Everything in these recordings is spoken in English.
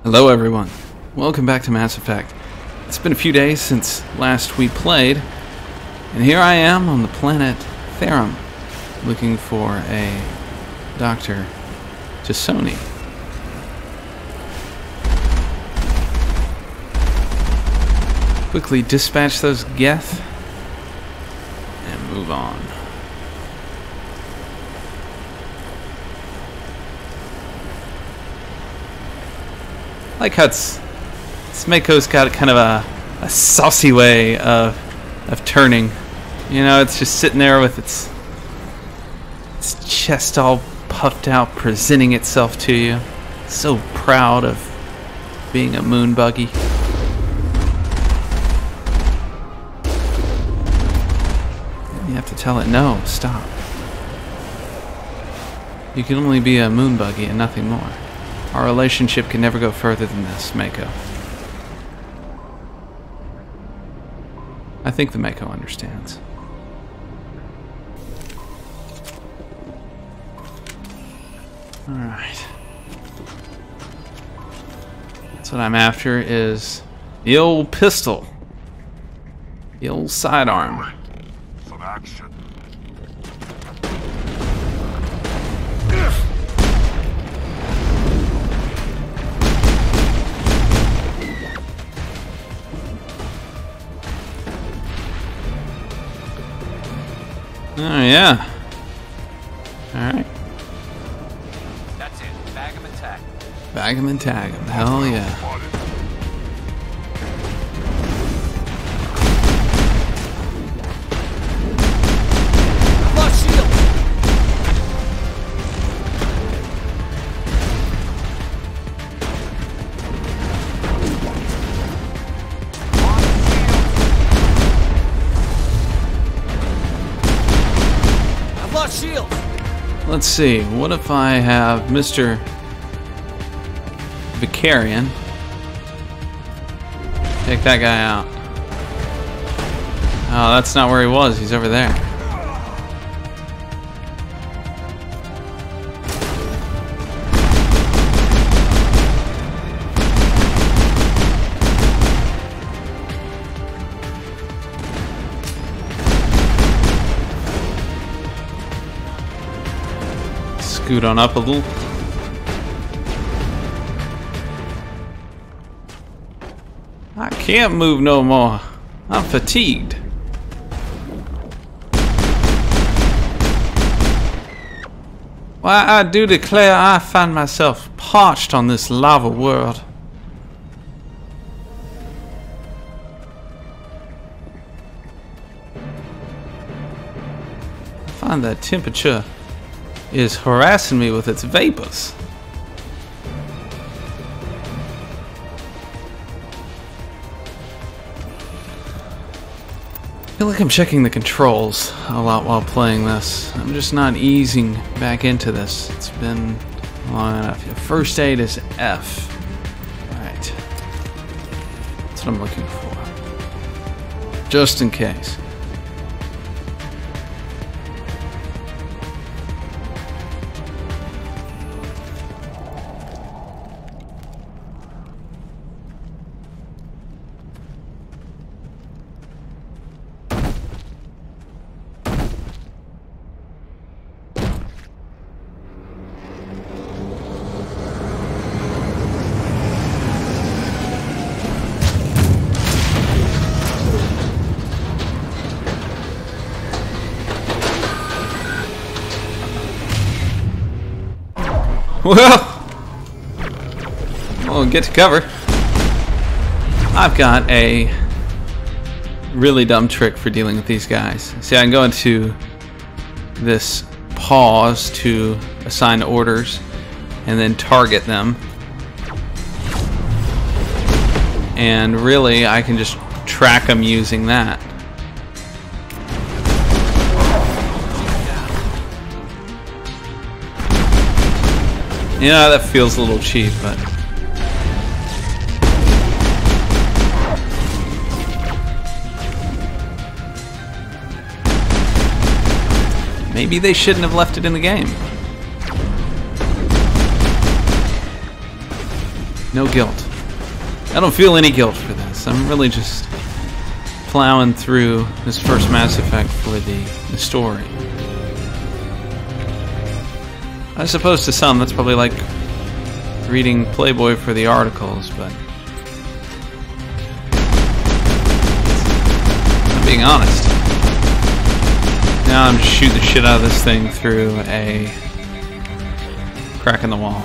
Hello everyone, welcome back to Mass Effect. It's been a few days since last we played, and here I am on the planet Therum, looking for a Dr. Jasoni. Quickly dispatch those Geth, and move on. I like how Mako's got kind of a saucy way of turning. You know, it's just sitting there with its chest all puffed out, presenting itself to you. So proud of being a moon buggy. You have to tell it, no, stop. You can only be a moon buggy and nothing more. Our relationship can never go further than this, Mako. I think the Mako understands. Alright. That's what I'm after, is the old pistol. The old sidearm. Some action. Oh yeah. Alright. That's it. Bag 'em and tag 'em. Bag 'em and tag 'em. Hell yeah. I've lost shield. I've lost shield. Let's see. What if I have Mr. Vicarian take that guy out? Oh, that's not where he was. He's over there. Scoot on up a little. I can't move no more. I'm fatigued. Why, I do declare I find myself parched on this lava world. I find that temperature is harassing me with its vapors. I feel like I'm checking the controls a lot while playing this. I'm just not easing back into this. It's been long enough. First aid is F. Right. That's what I'm looking for. Just in case. Well, we'll get to cover. I've got a really dumb trick for dealing with these guys. See, I can go into this pause to assign orders and then target them. And really, I can just track them using that. You know, that feels a little cheap, but maybe they shouldn't have left it in the game. No guilt. I don't feel any guilt for this. I'm really just plowing through this first Mass Effect for the story. I suppose to some that's probably like reading Playboy for the articles, but I'm being honest. Now I'm just shooting the shit out of this thing through a crack in the wall.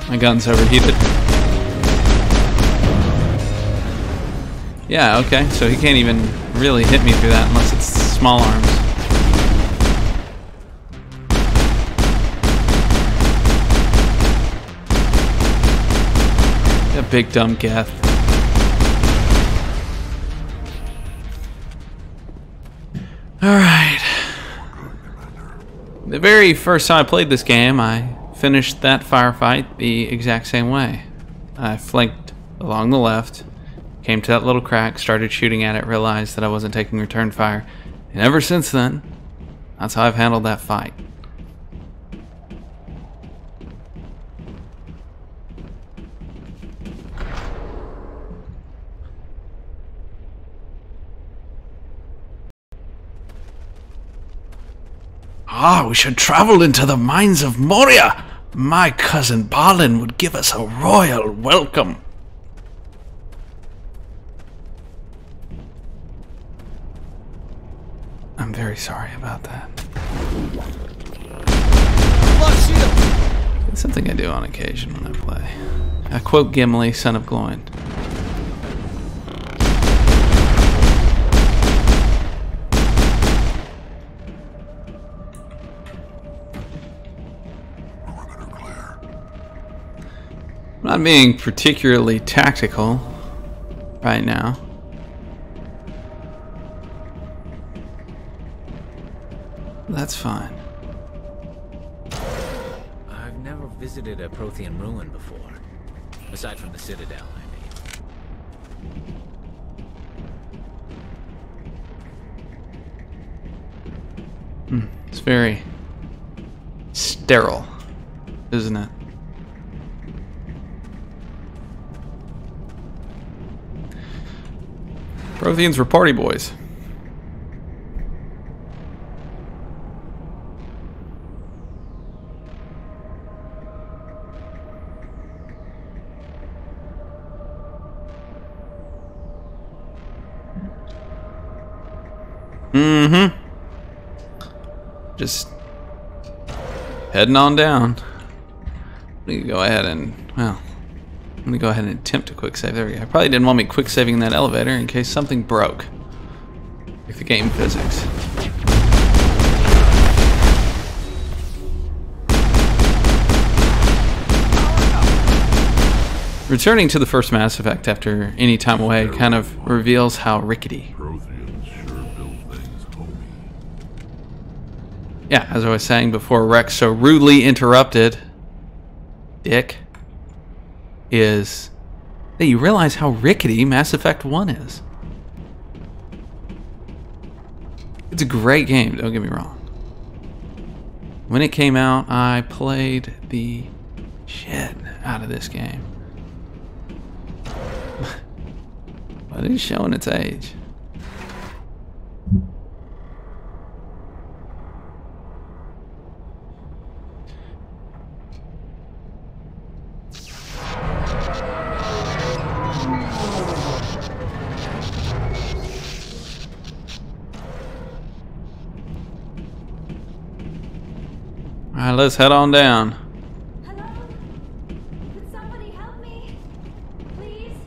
My gun's overheated. Yeah, okay, so he can't even really hit me through that unless it's small arms. A big dumb Geth. Alright. The very first time I played this game, I finished that firefight the exact same way. I flanked along the left, came to that little crack, started shooting at it, realized that I wasn't taking return fire, and ever since then, that's how I've handled that fight. Ah, we should travel into the mines of Moria. My cousin Balin would give us a royal welcome. I'm very sorry about that. It's something I do on occasion when I play. I quote Gimli, son of Goin. I'm not being particularly tactical right now. That's fine. I've never visited a Prothean ruin before. Aside from the Citadel, I mean. It's very sterile, isn't it? Protheans were party boys. Just heading on down. We can go ahead and, well, I'm gonna go ahead and attempt to quick save. There we go. I probably didn't want me quick saving in that elevator in case something broke. Like the game physics. Returning to the first Mass Effect after any time away kind of reveals how rickety. Yeah, as I was saying before Rex so rudely interrupted, Dick, is that you realize how rickety Mass Effect 1 is. It's a great game, don't get me wrong. When it came out, I played the shit out of this game. But it's showing its age. Alright, let's head on down. Hello? Could somebody help me? Please?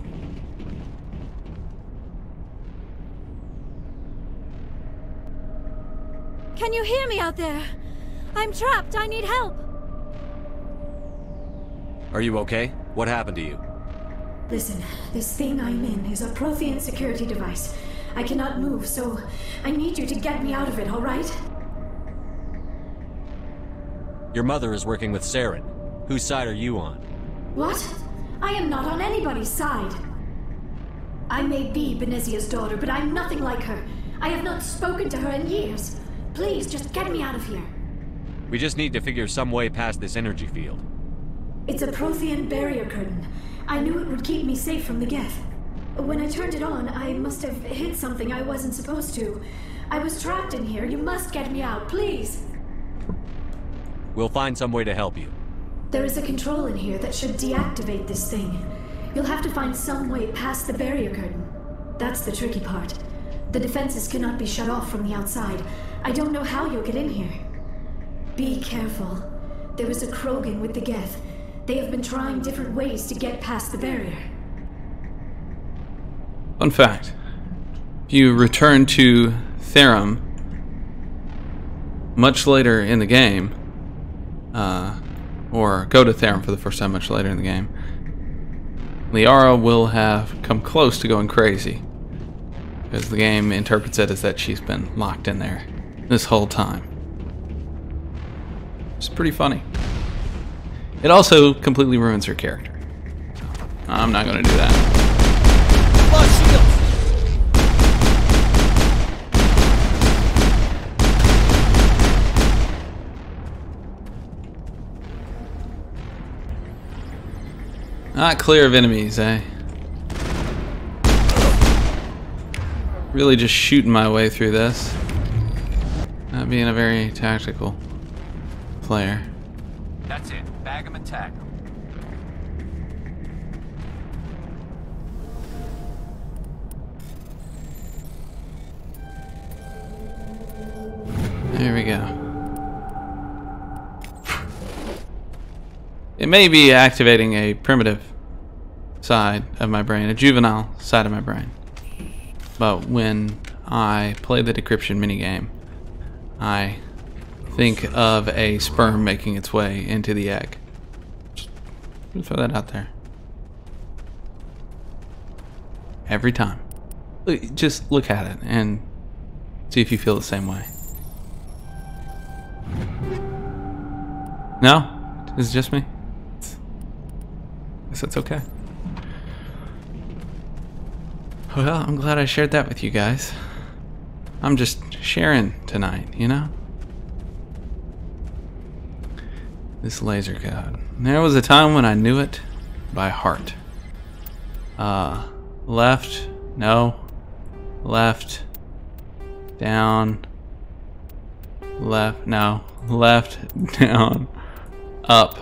Can you hear me out there? I'm trapped. I need help. Are you okay? What happened to you? Listen, this thing I'm in is a Prothean security device. I cannot move, so I need you to get me out of it, all right? Your mother is working with Saren. Whose side are you on? What? I am not on anybody's side. I may be Benezia's daughter, but I'm nothing like her. I have not spoken to her in years. Please, just get me out of here. We just need to figure some way past this energy field. It's a Prothean barrier curtain. I knew it would keep me safe from the Geth. When I turned it on, I must have hit something I wasn't supposed to. I was trapped in here. You must get me out, please. We'll find some way to help you. There is a control in here that should deactivate this thing. You'll have to find some way past the barrier curtain. That's the tricky part. The defenses cannot be shut off from the outside. I don't know how you'll get in here. Be careful. There is a Krogan with the Geth. They have been trying different ways to get past the barrier. Fun fact. If you return to Therum much later in the game, or go to Therum for the first time much later in the game, Liara will have come close to going crazy, because the game interprets it as that she's been locked in there this whole time. It's pretty funny. It also completely ruins her character. I'm not going to do that. Not clear of enemies, eh? Really just shooting my way through this. Not being a very tactical player. That's it. Bag 'em and tag 'em. There we go. It may be activating a primitive side of my brain, a juvenile side of my brain. But when I play the decryption minigame, I think of a sperm making its way into the egg. Just throw that out there. Every time. Just look at it and see if you feel the same way. No? Is it just me? I guess that's okay. Well, I'm glad I shared that with you guys. I'm just sharing tonight, you know? This laser code. There was a time when I knew it by heart. Left, no. Left, down, left, no. Left, down, up.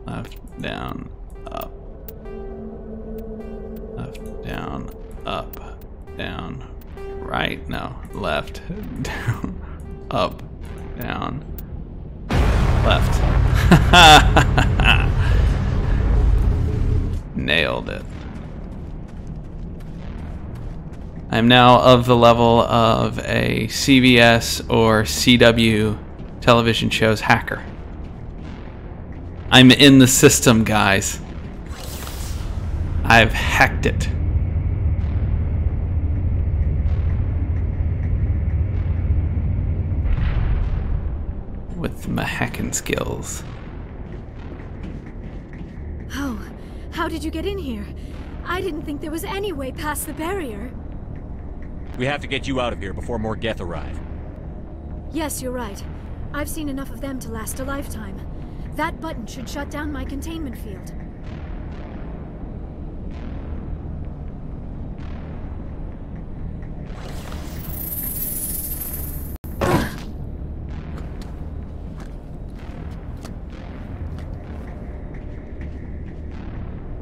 Left, down, up. Left, down, up, down. Right, no. Left, down, up, down, left. Nailed it. I'm now of the level of a CBS or CW television show's hacker. I'm in the system, guys. I've hacked it. With my hacking skills. How did you get in here? I didn't think there was any way past the barrier. We have to get you out of here before more Geth arrive. Yes, you're right. I've seen enough of them to last a lifetime. That button should shut down my containment field.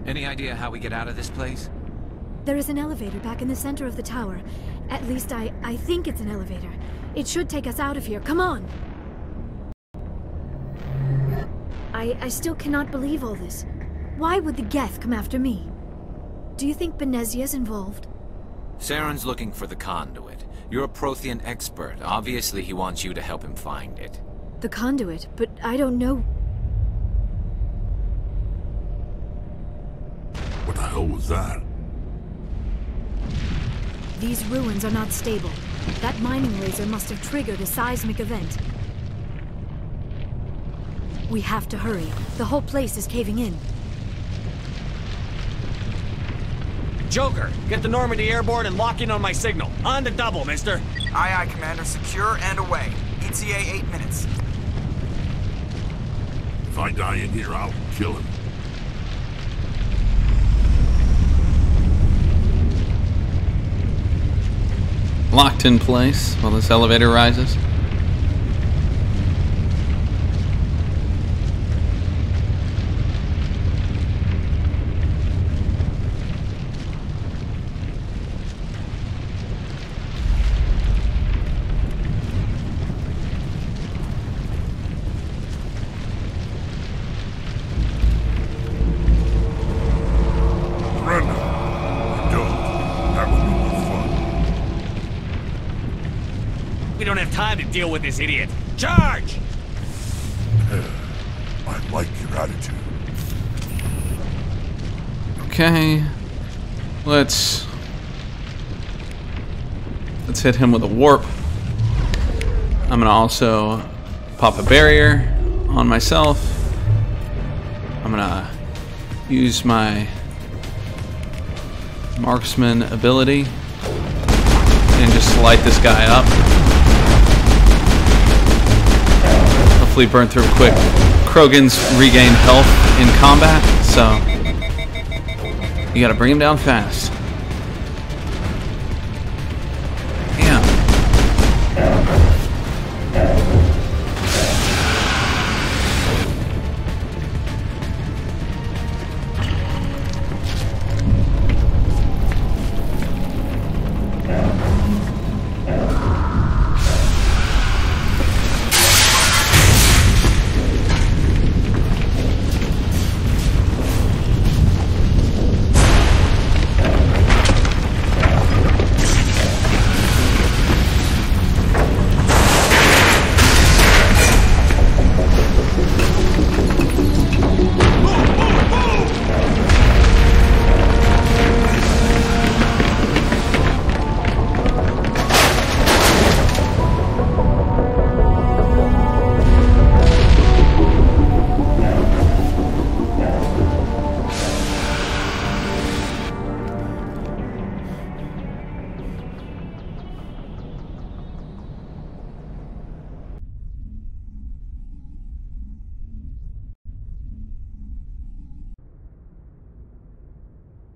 Any idea how we get out of this place? There is an elevator back in the center of the tower. At least I think it's an elevator. It should take us out of here. Come on! I still cannot believe all this. Why would the Geth come after me? Do you think Benezia's involved? Saren's looking for the conduit. You're a Prothean expert. Obviously, he wants you to help him find it. The conduit? But I don't know. What the hell was that? These ruins are not stable. That mining laser must have triggered a seismic event. We have to hurry. The whole place is caving in. Joker, get the Normandy airborne and lock in on my signal. On the double, mister. Aye, aye, Commander. Secure and away. ETA 8 minutes. If I die in here, I'll kill him. Locked in place while this elevator rises. We don't have time to deal with this idiot. Charge! I like your attitude. Okay. Let's hit him with a warp. I'm gonna also pop a barrier on myself. I'm gonna use my marksman ability and just light this guy up. Hopefully burn through him quick. Krogan's regain health in combat, so you gotta bring him down fast. Damn.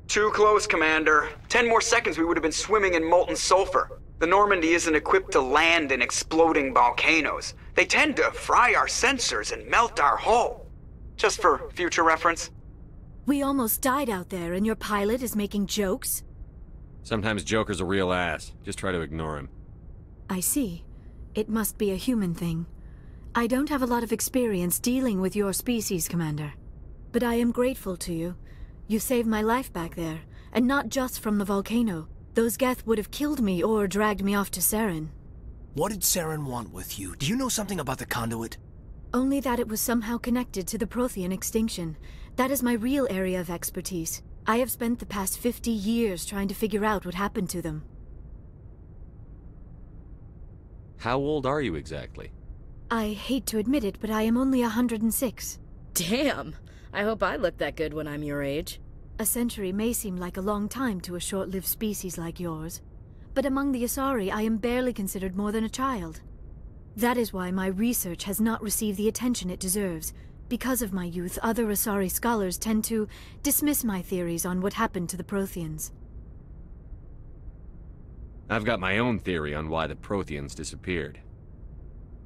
Too close, Commander. 10 more seconds we would have been swimming in molten sulfur. The Normandy isn't equipped to land in exploding volcanoes. They tend to fry our sensors and melt our hull. Just for future reference. We almost died out there, and your pilot is making jokes? Sometimes Joker's a real ass. Just try to ignore him. I see. It must be a human thing. I don't have a lot of experience dealing with your species, Commander. But I am grateful to you. You saved my life back there, and not just from the volcano. Those Geth would have killed me or dragged me off to Saren. What did Saren want with you? Do you know something about the conduit? Only that it was somehow connected to the Prothean extinction. That is my real area of expertise. I have spent the past 50 years trying to figure out what happened to them. How old are you exactly? I hate to admit it, but I am only 106. Damn! I hope I look that good when I'm your age. A century may seem like a long time to a short-lived species like yours, but among the Asari I am barely considered more than a child. That is why my research has not received the attention it deserves. Because of my youth, other Asari scholars tend to dismiss my theories on what happened to the Protheans. I've got my own theory on why the Protheans disappeared.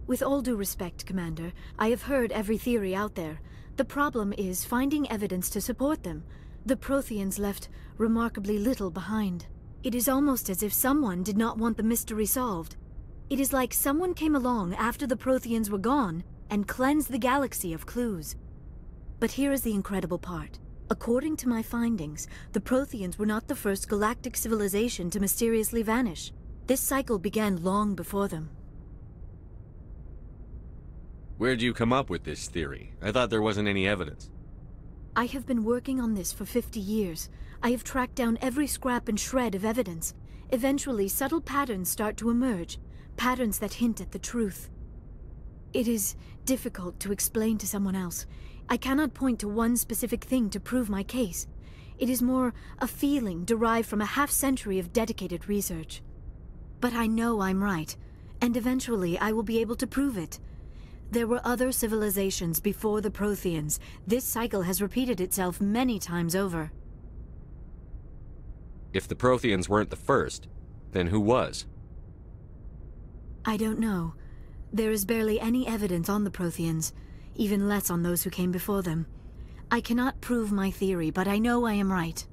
With all due respect, Commander, I have heard every theory out there. The problem is finding evidence to support them. The Protheans left remarkably little behind. It is almost as if someone did not want the mystery solved. It is like someone came along after the Protheans were gone and cleansed the galaxy of clues. But here is the incredible part. According to my findings, the Protheans were not the first galactic civilization to mysteriously vanish. This cycle began long before them. Where'd you come up with this theory? I thought there wasn't any evidence. I have been working on this for 50 years. I have tracked down every scrap and shred of evidence. Eventually, subtle patterns start to emerge, patterns that hint at the truth. It is difficult to explain to someone else. I cannot point to one specific thing to prove my case. It is more a feeling derived from a half-century of dedicated research. But I know I'm right, and eventually I will be able to prove it. There were other civilizations before the Protheans. This cycle has repeated itself many times over. If the Protheans weren't the first, then who was? I don't know. There is barely any evidence on the Protheans, even less on those who came before them. I cannot prove my theory, but I know I am right.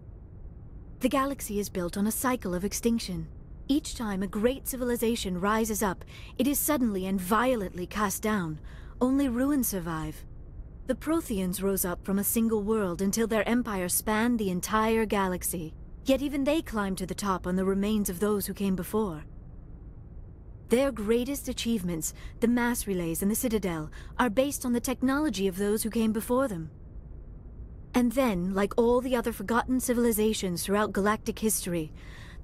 The galaxy is built on a cycle of extinction. Each time a great civilization rises up, it is suddenly and violently cast down. Only ruins survive. The Protheans rose up from a single world until their empire spanned the entire galaxy. Yet even they climbed to the top on the remains of those who came before. Their greatest achievements, the mass relays and the Citadel, are based on the technology of those who came before them. And then, like all the other forgotten civilizations throughout galactic history,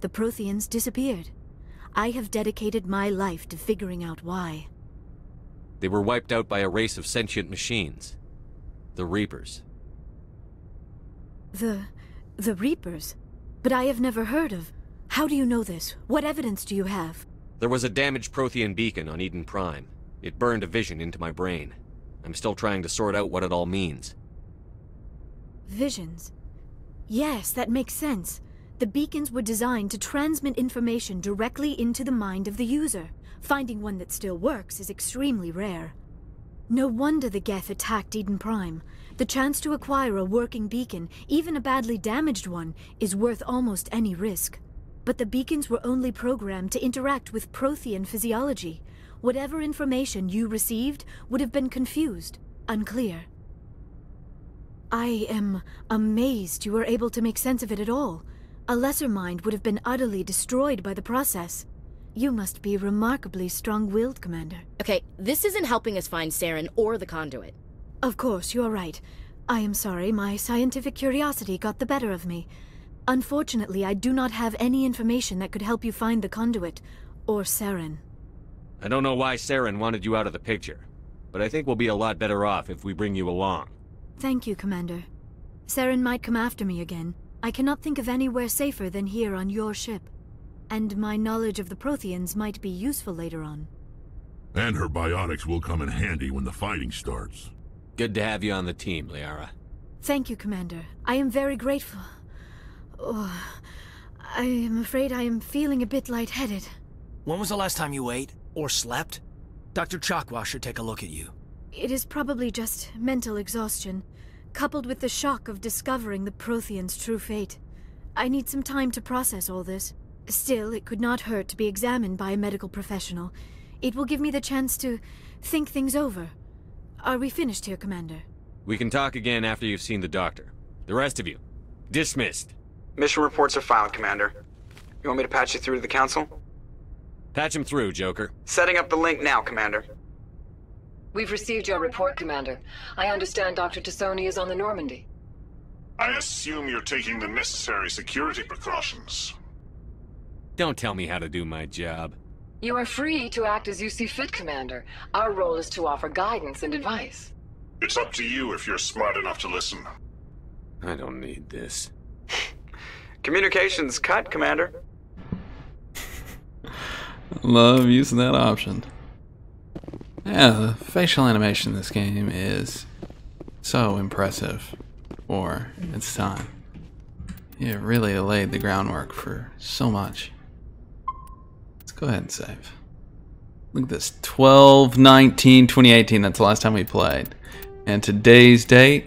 the Protheans disappeared. I have dedicated my life to figuring out why. They were wiped out by a race of sentient machines. The Reapers. The Reapers? But I have never heard of. How do you know this? What evidence do you have? There was a damaged Prothean beacon on Eden Prime. It burned a vision into my brain. I'm still trying to sort out what it all means. Visions? Yes, that makes sense. The beacons were designed to transmit information directly into the mind of the user. Finding one that still works is extremely rare. No wonder the Geth attacked Eden Prime. The chance to acquire a working beacon, even a badly damaged one, is worth almost any risk. But the beacons were only programmed to interact with Prothean physiology. Whatever information you received would have been confused, unclear. I am amazed you were able to make sense of it at all. A lesser mind would have been utterly destroyed by the process. You must be remarkably strong-willed, Commander. Okay, this isn't helping us find Saren or the conduit. Of course, you are right. I am sorry, my scientific curiosity got the better of me. Unfortunately, I do not have any information that could help you find the conduit, or Saren. I don't know why Saren wanted you out of the picture, but I think we'll be a lot better off if we bring you along. Thank you, Commander. Saren might come after me again. I cannot think of anywhere safer than here on your ship. And my knowledge of the Protheans might be useful later on. And her biotics will come in handy when the fighting starts. Good to have you on the team, Liara. Thank you, Commander. I am very grateful. Oh, I am afraid I am feeling a bit lightheaded. When was the last time you ate? Or slept? Dr. Chakwa should take a look at you. It is probably just mental exhaustion, coupled with the shock of discovering the Protheans' true fate. I need some time to process all this. Still, it could not hurt to be examined by a medical professional. It will give me the chance to think things over. Are we finished here, Commander? We can talk again after you've seen the doctor. The rest of you, dismissed. Mission reports are filed, Commander. You want me to patch you through to the Council? Patch him through, Joker. Setting up the link now, Commander. We've received your report, Commander. I understand Dr. Tassoni is on the Normandy. I assume you're taking the necessary security precautions. Don't tell me how to do my job. You are free to act as you see fit, Commander. Our role is to offer guidance and advice. It's up to you if you're smart enough to listen. I don't need this. Communications cut, Commander. Love using that option. Yeah, the facial animation in this game is so impressive for its time. It really laid the groundwork for so much. Let's go ahead and save. Look at this, 12/19/2018, that's the last time we played. And today's date,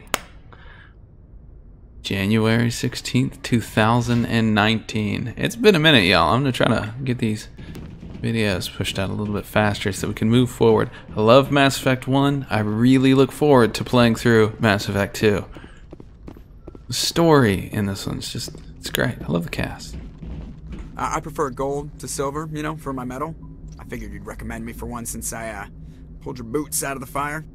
January 16th, 2019. It's been a minute, y'all. I'm gonna try to get these videos pushed out a little bit faster so we can move forward. I love Mass Effect 1. I really look forward to playing through Mass Effect 2. The story in this one's just, it's great. I love the cast. I prefer gold to silver, you know, for my medal. I figured you'd recommend me for one since I pulled your boots out of the fire.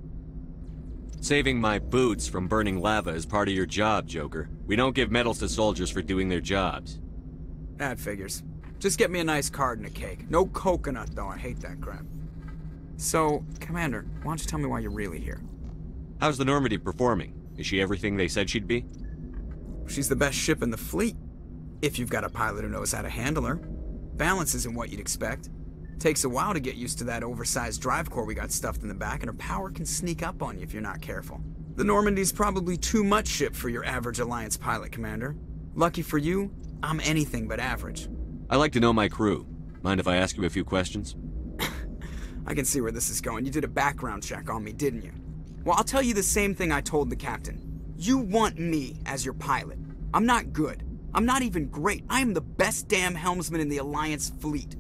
Saving my boots from burning lava is part of your job, Joker. We don't give medals to soldiers for doing their jobs. That figures. Just get me a nice card and a cake. No coconut, though. I hate that crap. So, Commander, why don't you tell me why you're really here? How's the Normandy performing? Is she everything they said she'd be? She's the best ship in the fleet, if you've got a pilot who knows how to handle her. Balance isn't what you'd expect. Takes a while to get used to that oversized drive core we got stuffed in the back, and her power can sneak up on you if you're not careful. The Normandy's probably too much ship for your average Alliance pilot, Commander. Lucky for you, I'm anything but average. I like to know my crew. Mind if I ask you a few questions? I can see where this is going. You did a background check on me, didn't you? Well, I'll tell you the same thing I told the captain. You want me as your pilot. I'm not good. I'm not even great. I am the best damn helmsman in the Alliance fleet.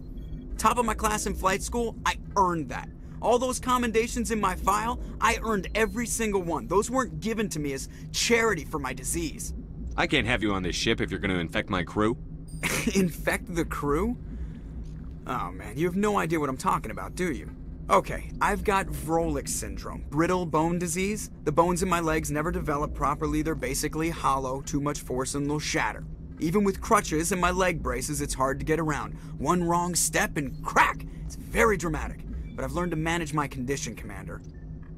Top of my class in flight school, I earned that. All those commendations in my file, I earned every single one. Those weren't given to me as charity for my disease. I can't have you on this ship if you're going to infect my crew. Infect the crew? Oh man, you have no idea what I'm talking about, do you? Okay, I've got Vrolik syndrome, brittle bone disease. The bones in my legs never develop properly. They're basically hollow, too much force and they'll shatter. Even with crutches and my leg braces, it's hard to get around. One wrong step and crack! It's very dramatic, but I've learned to manage my condition, Commander.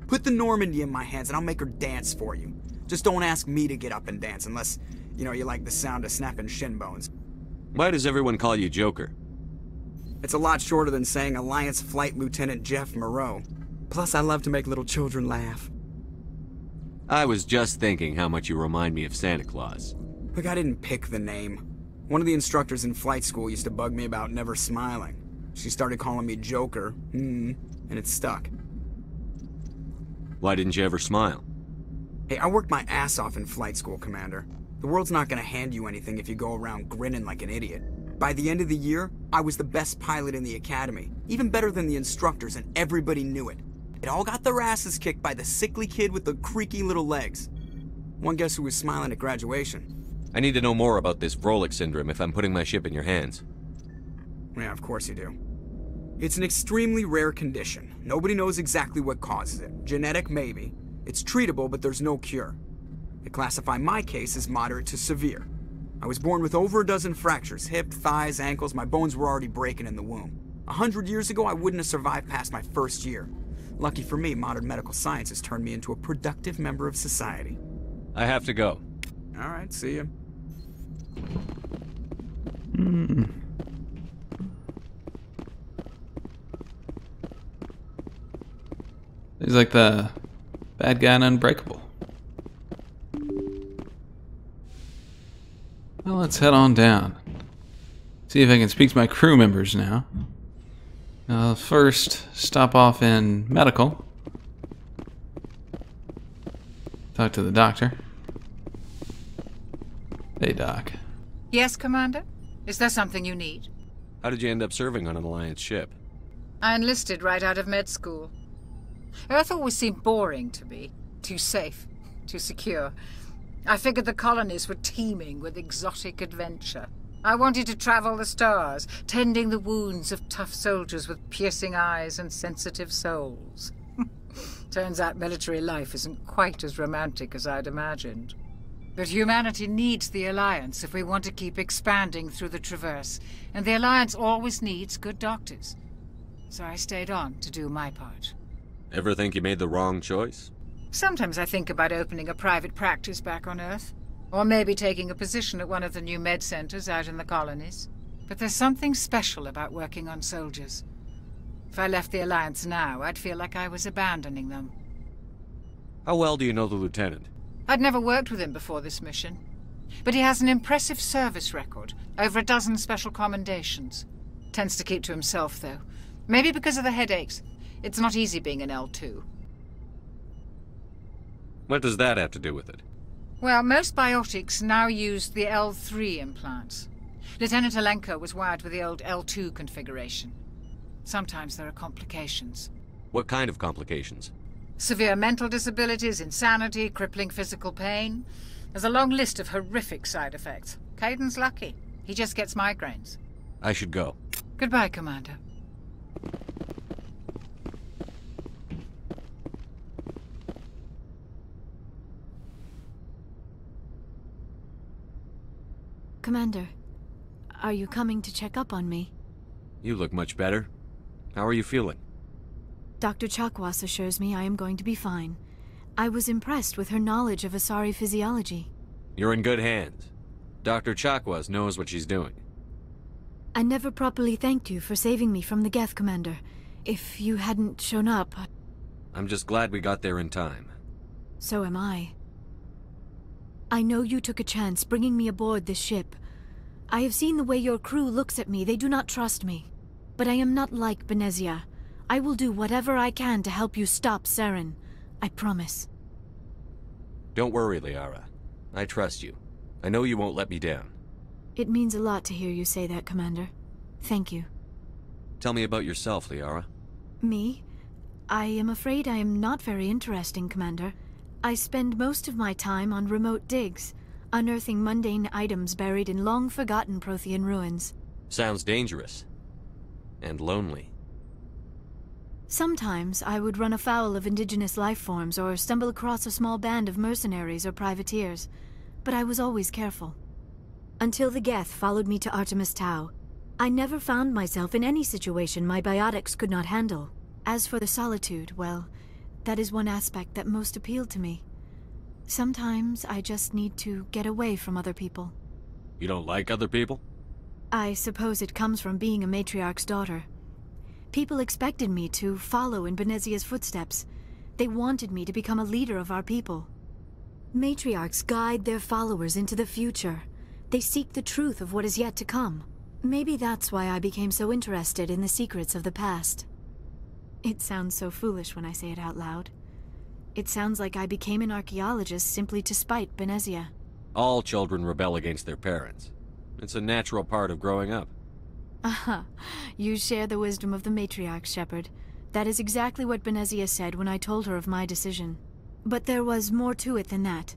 Put the Normandy in my hands and I'll make her dance for you. Just don't ask me to get up and dance unless, you like the sound of snapping shin bones. Why does everyone call you Joker? It's a lot shorter than saying Alliance Flight Lieutenant Jeff Moreau. Plus, I love to make little children laugh. I was just thinking how much you remind me of Santa Claus. Look, I didn't pick the name. One of the instructors in flight school used to bug me about never smiling. She started calling me Joker, and it stuck. Why didn't you ever smile? Hey, I worked my ass off in flight school, Commander. The world's not gonna hand you anything if you go around grinning like an idiot. By the end of the year, I was the best pilot in the academy, even better than the instructors, and everybody knew it. It all got their asses kicked by the sickly kid with the creaky little legs. One guess who was smiling at graduation? I need to know more about this Vrolik syndrome if I'm putting my ship in your hands. Yeah, of course you do. It's an extremely rare condition. Nobody knows exactly what causes it. Genetic, maybe. It's treatable, but there's no cure. They classify my case as moderate to severe. I was born with over a dozen fractures, hip, thighs, ankles. My bones were already breaking in the womb. 100 years ago, I wouldn't have survived past my first year. Lucky for me, modern medical science has turned me into a productive member of society. I have to go. All right, see ya. He's like the bad guy in Unbreakable. Well, let's head on down. See if I can speak to my crew members now. First, stop off in medical. Talk to the doctor. Hey, Doc. Yes, Commander? Is there something you need? How did you end up serving on an Alliance ship? I enlisted right out of med school. Earth always seemed boring to me. Too safe, too secure. I figured the colonies were teeming with exotic adventure. I wanted to travel the stars, tending the wounds of tough soldiers with piercing eyes and sensitive souls. Turns out military life isn't quite as romantic as I'd imagined. But humanity needs the Alliance if we want to keep expanding through the Traverse, and the Alliance always needs good doctors. So I stayed on to do my part. Ever think you made the wrong choice? Sometimes I think about opening a private practice back on Earth, or maybe taking a position at one of the new med centers out in the colonies. But there's something special about working on soldiers. If I left the Alliance now, I'd feel like I was abandoning them. How well do you know the Lieutenant? I'd never worked with him before this mission. But he has an impressive service record, over a dozen special commendations. Tends to keep to himself, though. Maybe because of the headaches. It's not easy being an L2. What does that have to do with it? Well, most biotics now use the L3 implants. Lieutenant Alenko was wired with the old L2 configuration. Sometimes there are complications. What kind of complications? Severe mental disabilities, insanity, crippling physical pain. There's a long list of horrific side effects. Caden's lucky. He just gets migraines. I should go. Goodbye, Commander. Commander, are you coming to check up on me? You look much better. How are you feeling? Dr. Chakwas assures me I am going to be fine. I was impressed with her knowledge of Asari physiology. You're in good hands. Dr. Chakwas knows what she's doing. I never properly thanked you for saving me from the Geth, Commander. If you hadn't shown up... I'm just glad we got there in time. So am I. I know you took a chance bringing me aboard this ship. I have seen the way your crew looks at me. They do not trust me. But I am not like Benezia. I will do whatever I can to help you stop Saren. I promise. Don't worry, Liara. I trust you. I know you won't let me down. It means a lot to hear you say that, Commander. Thank you. Tell me about yourself, Liara. Me? I am afraid I am not very interesting, Commander. I spend most of my time on remote digs, unearthing mundane items buried in long-forgotten Prothean ruins. Sounds dangerous. And lonely. Sometimes I would run afoul of indigenous life forms or stumble across a small band of mercenaries or privateers, but I was always careful. Until the Geth followed me to Artemis Tau, I never found myself in any situation my biotics could not handle. As for the solitude, well, that is one aspect that most appealed to me. Sometimes I just need to get away from other people. You don't like other people? I suppose it comes from being a matriarch's daughter. People expected me to follow in Benezia's footsteps. They wanted me to become a leader of our people. Matriarchs guide their followers into the future. They seek the truth of what is yet to come. Maybe that's why I became so interested in the secrets of the past. It sounds so foolish when I say it out loud. It sounds like I became an archaeologist simply to spite Benezia. All children rebel against their parents. It's a natural part of growing up. Aha, you share the wisdom of the matriarch, Shepard. That is exactly what Benezia said when I told her of my decision. But there was more to it than that.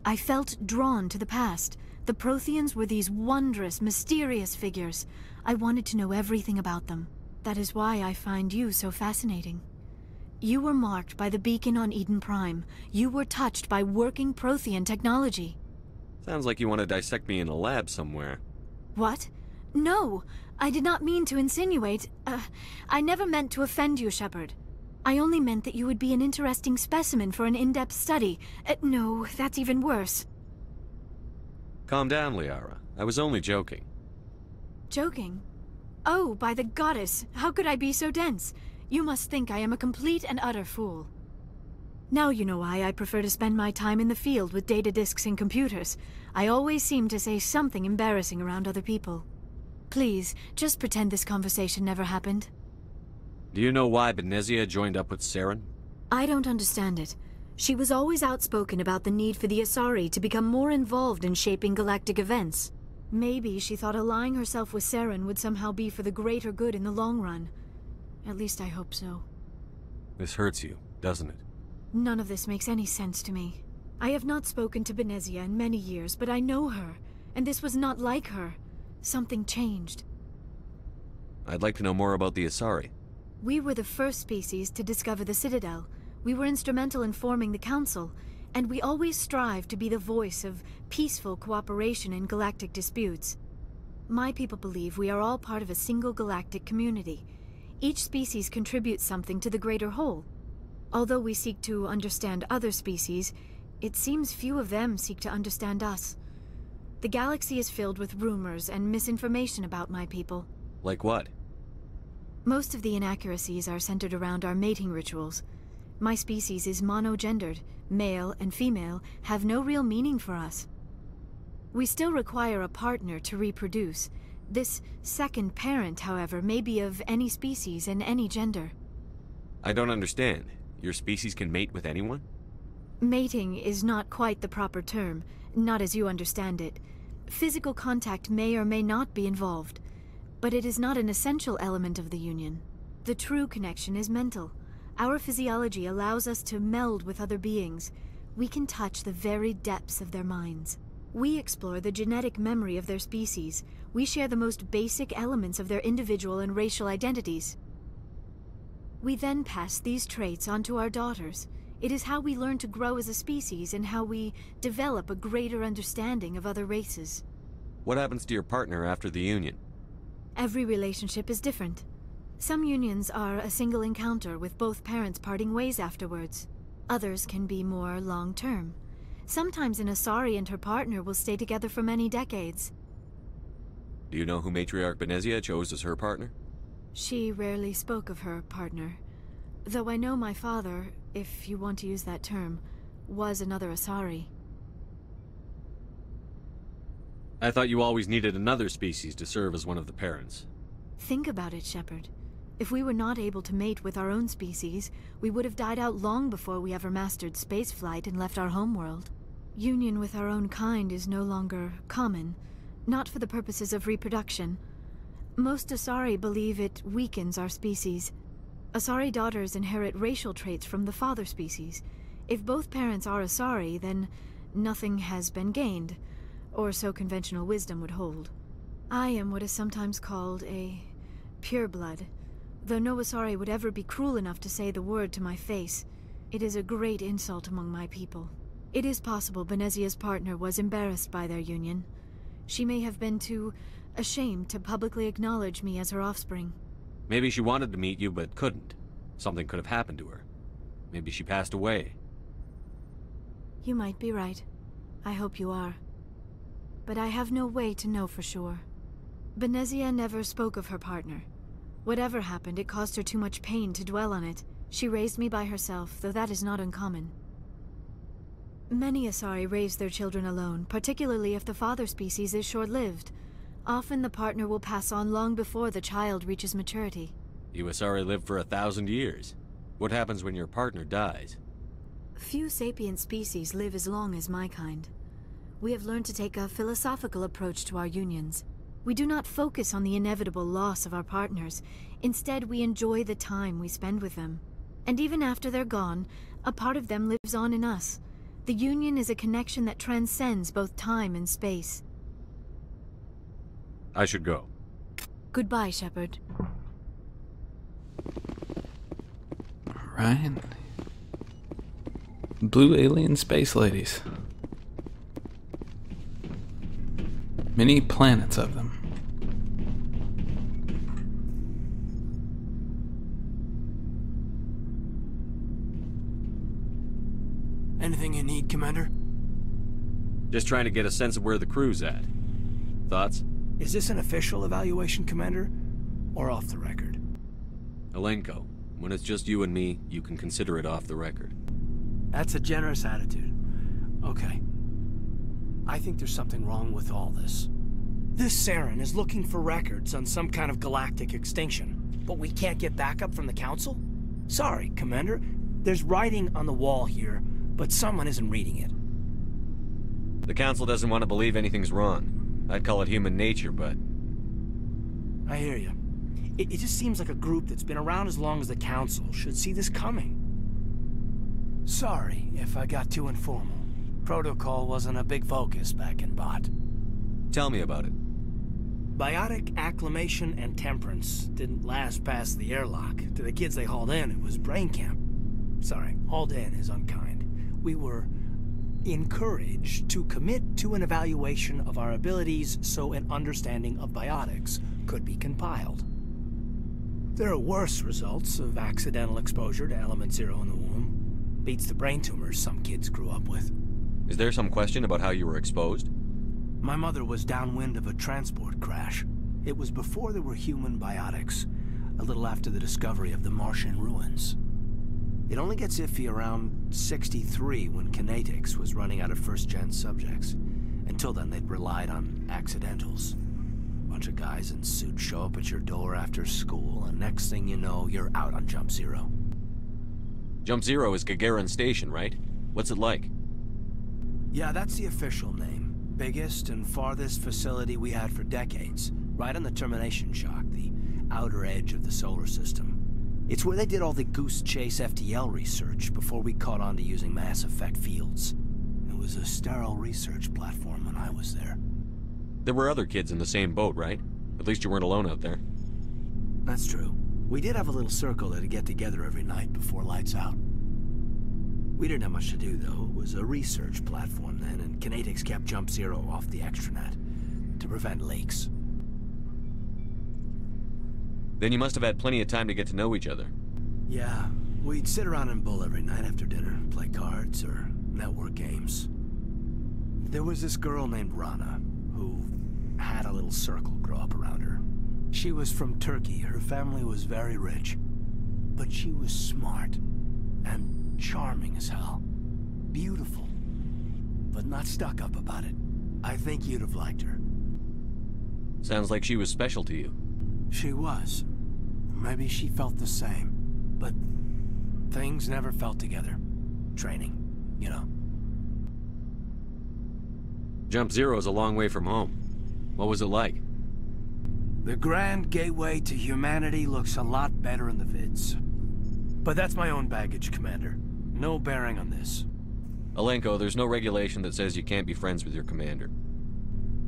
I felt drawn to the past. The Protheans were these wondrous, mysterious figures. I wanted to know everything about them. That is why I find you so fascinating. You were marked by the beacon on Eden Prime. You were touched by working Prothean technology. Sounds like you want to dissect me in a lab somewhere. What? No, I did not mean to insinuate. I never meant to offend you, Shepard. I only meant that you would be an interesting specimen for an in-depth study. No, that's even worse. Calm down, Liara. I was only joking. Joking? Oh, by the goddess, how could I be so dense? You must think I am a complete and utter fool. Now you know why I prefer to spend my time in the field with data disks and computers. I always seem to say something embarrassing around other people. Please, just pretend this conversation never happened. Do you know why Benezia joined up with Saren? I don't understand it. She was always outspoken about the need for the Asari to become more involved in shaping galactic events. Maybe she thought allying herself with Saren would somehow be for the greater good in the long run. At least I hope so. This hurts you, doesn't it? None of this makes any sense to me. I have not spoken to Benezia in many years, but I know her, and this was not like her. Something changed. I'd like to know more about the Asari. We were the first species to discover the Citadel. We were instrumental in forming the Council, and we always strive to be the voice of peaceful cooperation in galactic disputes. My people believe we are all part of a single galactic community. Each species contributes something to the greater whole. Although we seek to understand other species, it seems few of them seek to understand us. The galaxy is filled with rumors and misinformation about my people. Like what? Most of the inaccuracies are centered around our mating rituals. My species is monogendered. Male and female have no real meaning for us. We still require a partner to reproduce. This second parent, however, may be of any species and any gender. I don't understand. Your species can mate with anyone? Mating is not quite the proper term, not as you understand it. Physical contact may or may not be involved, but it is not an essential element of the union. The true connection is mental. Our physiology allows us to meld with other beings. We can touch the very depths of their minds. We explore the genetic memory of their species. We share the most basic elements of their individual and racial identities. We then pass these traits on to our daughters. It is how we learn to grow as a species and how we develop a greater understanding of other races. What happens to your partner after the union? Every relationship is different. Some unions are a single encounter with both parents parting ways afterwards. Others can be more long-term. Sometimes an Asari and her partner will stay together for many decades. Do you know who Matriarch Benezia chose as her partner? She rarely spoke of her partner. Though I know my father, if you want to use that term, was another Asari. I thought you always needed another species to serve as one of the parents. Think about it, Shepard. If we were not able to mate with our own species, we would have died out long before we ever mastered spaceflight and left our homeworld. Union with our own kind is no longer common, not for the purposes of reproduction. Most Asari believe it weakens our species. Asari daughters inherit racial traits from the father species. If both parents are Asari, then nothing has been gained, or so conventional wisdom would hold. I am what is sometimes called a pureblood, though no Asari would ever be cruel enough to say the word to my face. It is a great insult among my people. It is possible Benezia's partner was embarrassed by their union. She may have been too ashamed to publicly acknowledge me as her offspring. Maybe she wanted to meet you but couldn't. Something could have happened to her. Maybe she passed away. You might be right. I hope you are. But I have no way to know for sure. Benezia never spoke of her partner. Whatever happened, it caused her too much pain to dwell on it. She raised me by herself, though that is not uncommon. Many Asari raise their children alone, particularly if the father species is short-lived. Often the partner will pass on long before the child reaches maturity. You Asari live for 1,000 years. What happens when your partner dies? Few sapient species live as long as my kind. We have learned to take a philosophical approach to our unions. We do not focus on the inevitable loss of our partners. Instead, we enjoy the time we spend with them. And even after they're gone, a part of them lives on in us. The union is a connection that transcends both time and space. I should go. Goodbye, Shepard. Alright. Blue alien space ladies. Many planets of them. Anything you need, Commander? Just trying to get a sense of where the crew's at. Thoughts? Is this an official evaluation, Commander? Or off the record? Alenko, when it's just you and me, you can consider it off the record. That's a generous attitude. Okay. I think there's something wrong with all this. This Saren is looking for records on some kind of galactic extinction, but we can't get backup from the Council? Sorry, Commander. There's writing on the wall here, but someone isn't reading it. The Council doesn't want to believe anything's wrong. I'd call it human nature, but... I hear you. It just seems like a group that's been around as long as the Council should see this coming. Sorry if I got too informal. Protocol wasn't a big focus back in Bot. Tell me about it. Biotic acclimation and temperance didn't last past the airlock. To the kids they hauled in, it was brain camp. Sorry, hauled in is unkind. We were encouraged to commit to an evaluation of our abilities so an understanding of biotics could be compiled. There are worse results of accidental exposure to element 0 in the womb. Beats the brain tumors some kids grew up with. Is there some question about how you were exposed? My mother was downwind of a transport crash. It was before there were human biotics, a little after the discovery of the Martian ruins. It only gets iffy around 63 when kinetics was running out of first-gen subjects. Until then, they'd relied on accidentals. Bunch of guys in suits show up at your door after school, and next thing you know, you're out on Jump Zero. Jump Zero is Gagarin Station, right? What's it like? Yeah, that's the official name. Biggest and farthest facility we had for decades. Right on the termination shock, the outer edge of the solar system. It's where they did all the Goose Chase FTL research before we caught on to using mass effect fields. It was a sterile research platform when I was there. There were other kids in the same boat, right? At least you weren't alone out there. That's true. We did have a little circle that'd get together every night before lights out. We didn't have much to do, though. It was a research platform then, and kinetics kept Jump Zero off the extranet to prevent leaks. Then you must have had plenty of time to get to know each other. Yeah, we'd sit around and bull every night after dinner, play cards or network games. There was this girl named Rana, who had a little circle grow up around her. She was from Turkey. Her family was very rich. But she was smart and charming as hell. Beautiful, but not stuck up about it. I think you'd have liked her. Sounds like she was special to you. She was. Maybe she felt the same. But things never felt together. Training, you know. Jump Zero's a long way from home. What was it like? The grand gateway to humanity looks a lot better in the vids. But that's my own baggage, Commander. No bearing on this. Alenko, there's no regulation that says you can't be friends with your commander.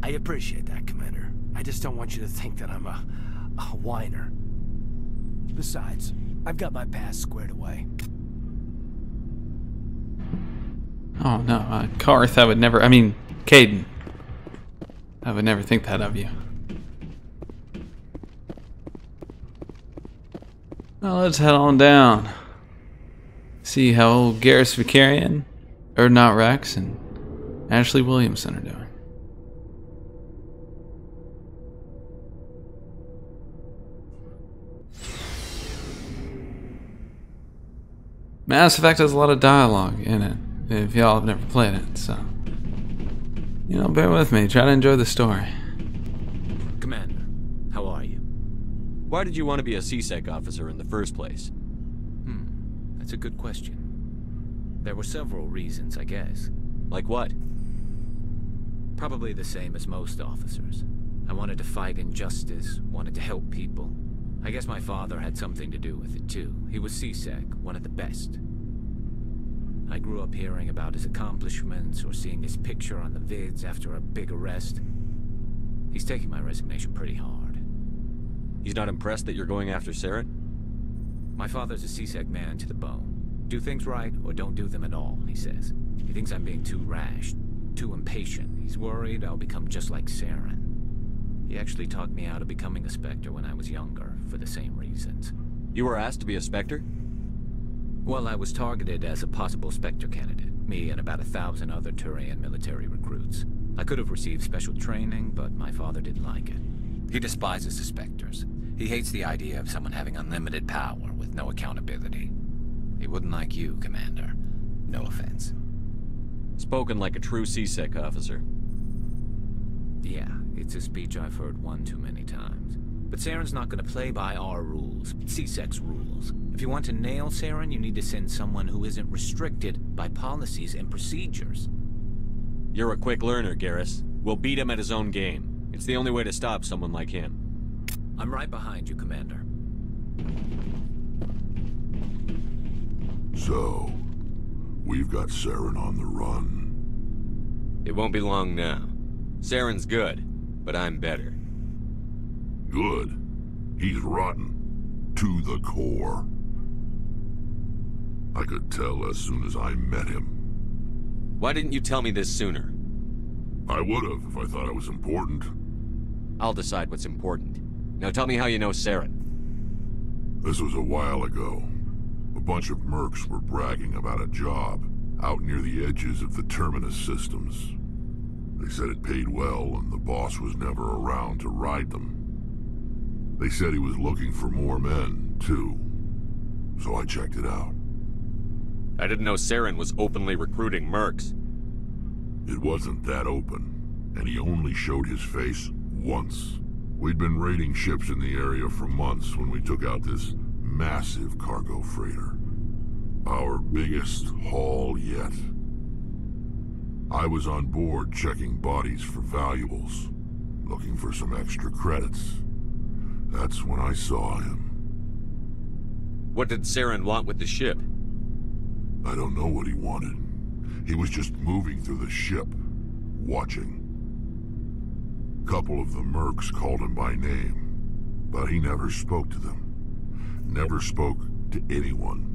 I appreciate that, Commander. I just don't want you to think that I'm a whiner. Besides, I've got my past squared away. Oh no, Karth, I would never, I mean, Caden. I would never think that of you. Well, let's head on down. See how old Garrus Vicarian, Erdnot Rex, and Ashley Williamson are doing. Mass Effect has a lot of dialogue in it, if y'all have never played it, so... You know, bear with me, try to enjoy the story. Commander, how are you? Why did you want to be a CSEC officer in the first place? That's a good question. There were several reasons, I guess. Like what? Probably the same as most officers. I wanted to fight injustice, wanted to help people. I guess my father had something to do with it too. He was CSEC, one of the best. I grew up hearing about his accomplishments or seeing his picture on the vids after a big arrest. He's taking my resignation pretty hard. He's not impressed that you're going after Saren? My father's a CSEC man to the bone. Do things right or don't do them at all, he says. He thinks I'm being too rash, too impatient. He's worried I'll become just like Saren. He actually talked me out of becoming a Spectre when I was younger, for the same reasons. You were asked to be a Spectre? Well, I was targeted as a possible Spectre candidate, me and about 1,000 other Turian military recruits. I could have received special training, but my father didn't like it. He despises the Spectres. He hates the idea of someone having unlimited power with no accountability. He wouldn't like you, Commander. No offense. Spoken like a true CSEC officer. Yeah, it's a speech I've heard one too many times. But Saren's not going to play by our rules, CSEC's rules. If you want to nail Saren, you need to send someone who isn't restricted by policies and procedures. You're a quick learner, Garrus. We'll beat him at his own game. It's the only way to stop someone like him. I'm right behind you, Commander. So, we've got Saren on the run. It won't be long now. Saren's good, but I'm better. Good. He's rotten. To the core. I could tell as soon as I met him. Why didn't you tell me this sooner? I would've if I thought it was important. I'll decide what's important. Now tell me how you know Saren. This was a while ago. A bunch of mercs were bragging about a job out near the edges of the Terminus systems. They said it paid well and the boss was never around to ride them. They said he was looking for more men, too. So I checked it out. I didn't know Saren was openly recruiting mercs. It wasn't that open, and he only showed his face once. We'd been raiding ships in the area for months when we took out this massive cargo freighter. Our biggest haul yet. I was on board checking bodies for valuables, looking for some extra credits. That's when I saw him. What did Saren want with the ship? I don't know what he wanted. He was just moving through the ship, watching. Couple of the mercs called him by name, but he never spoke to them. Never spoke to anyone.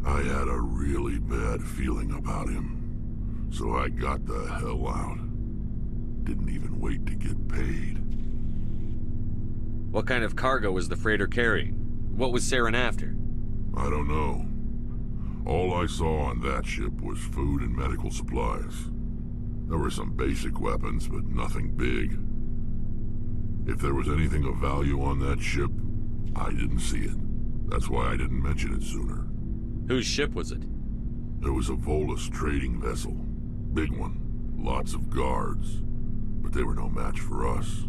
I had a really bad feeling about him, so I got the hell out. Didn't even wait to get paid. What kind of cargo was the freighter carrying? What was Saren after? I don't know. All I saw on that ship was food and medical supplies. There were some basic weapons, but nothing big. If there was anything of value on that ship, I didn't see it. That's why I didn't mention it sooner. Whose ship was it? It was a Volus trading vessel. Big one. Lots of guards. But they were no match for us.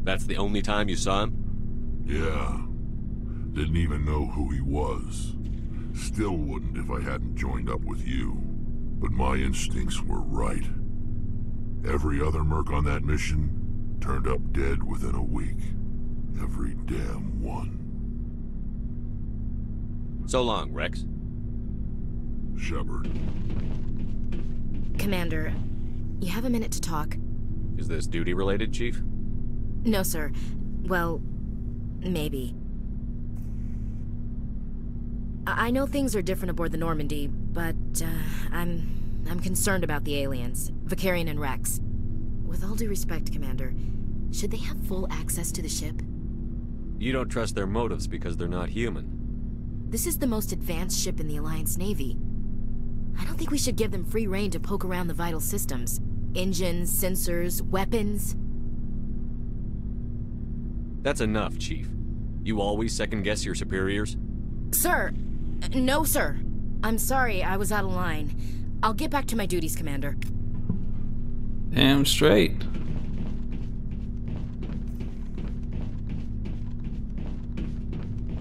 That's the only time you saw him? Yeah. Didn't even know who he was. Still wouldn't if I hadn't joined up with you. But my instincts were right. Every other merc on that mission turned up dead within a week. Every damn one. So long, Rex. Shepard. Commander, you have a minute to talk? Is this duty-related, Chief? No, sir. Well, maybe. I know things are different aboard the Normandy, but I'm concerned about the aliens, Vicarian and Rex. With all due respect, Commander, should they have full access to the ship? You don't trust their motives because they're not human. This is the most advanced ship in the Alliance Navy. I don't think we should give them free rein to poke around the vital systems. Engines, sensors, weapons. That's enough, Chief. You always second-guess your superiors? Sir! No, sir. I'm sorry, I was out of line. I'll get back to my duties, Commander. Damn straight.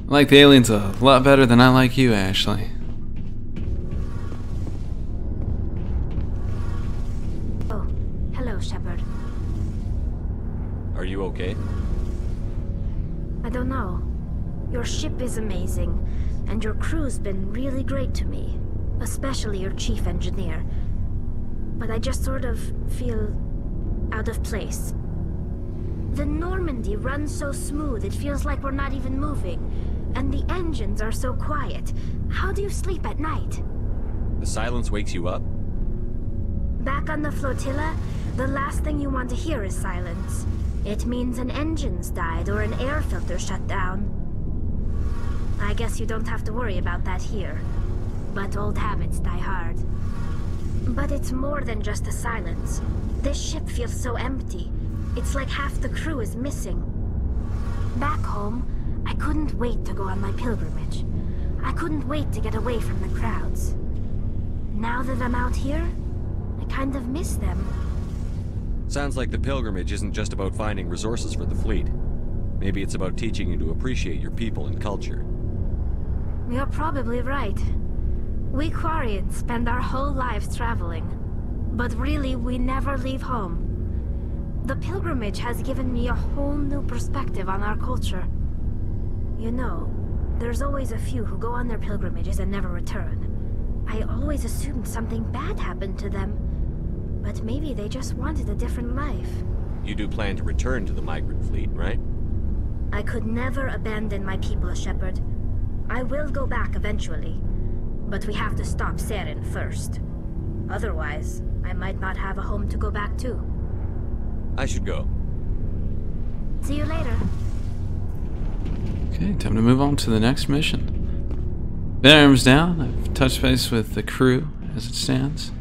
I like the aliens a lot better than I like you, Ashley. Oh, hello, Shepard. Are you okay? I don't know. Your ship is amazing, and your crew's been really great to me, especially your chief engineer. But I just sort of feel out of place. The Normandy runs so smooth it feels like we're not even moving, and the engines are so quiet. How do you sleep at night? The silence wakes you up? Back on the flotilla, the last thing you want to hear is silence. It means an engine's died or an air filter shut down. I guess you don't have to worry about that here. But old habits die hard. But it's more than just the silence. This ship feels so empty. It's like half the crew is missing. Back home, I couldn't wait to go on my pilgrimage. I couldn't wait to get away from the crowds. Now that I'm out here, I kind of miss them. Sounds like the pilgrimage isn't just about finding resources for the fleet. Maybe it's about teaching you to appreciate your people and culture. You're probably right. We Quarians spend our whole lives traveling. But really, we never leave home. The pilgrimage has given me a whole new perspective on our culture. You know, there's always a few who go on their pilgrimages and never return. I always assumed something bad happened to them. But maybe they just wanted a different life. You do plan to return to the migrant fleet, right? I could never abandon my people, Shepard. I will go back eventually. But we have to stop Saren first. Otherwise, I might not have a home to go back to. I should go. See you later. Okay, time to move on to the next mission. Therum's down. I've touched base with the crew as it stands.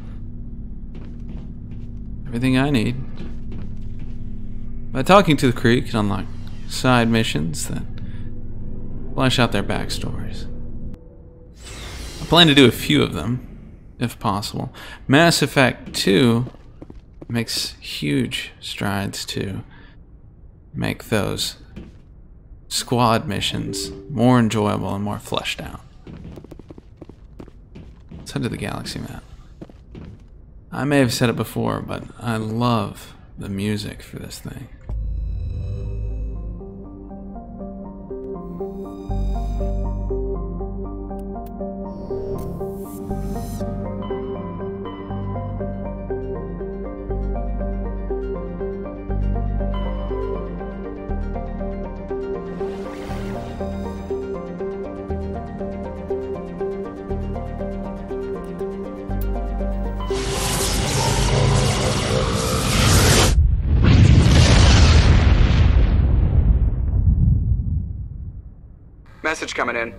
Everything I need. By talking to the crew, you can unlock side missions that flesh out their backstories. I plan to do a few of them, if possible. Mass Effect 2 makes huge strides to make those squad missions more enjoyable and more fleshed out. Let's head to the galaxy map. I may have said it before, but I love the music for this thing. Message coming in.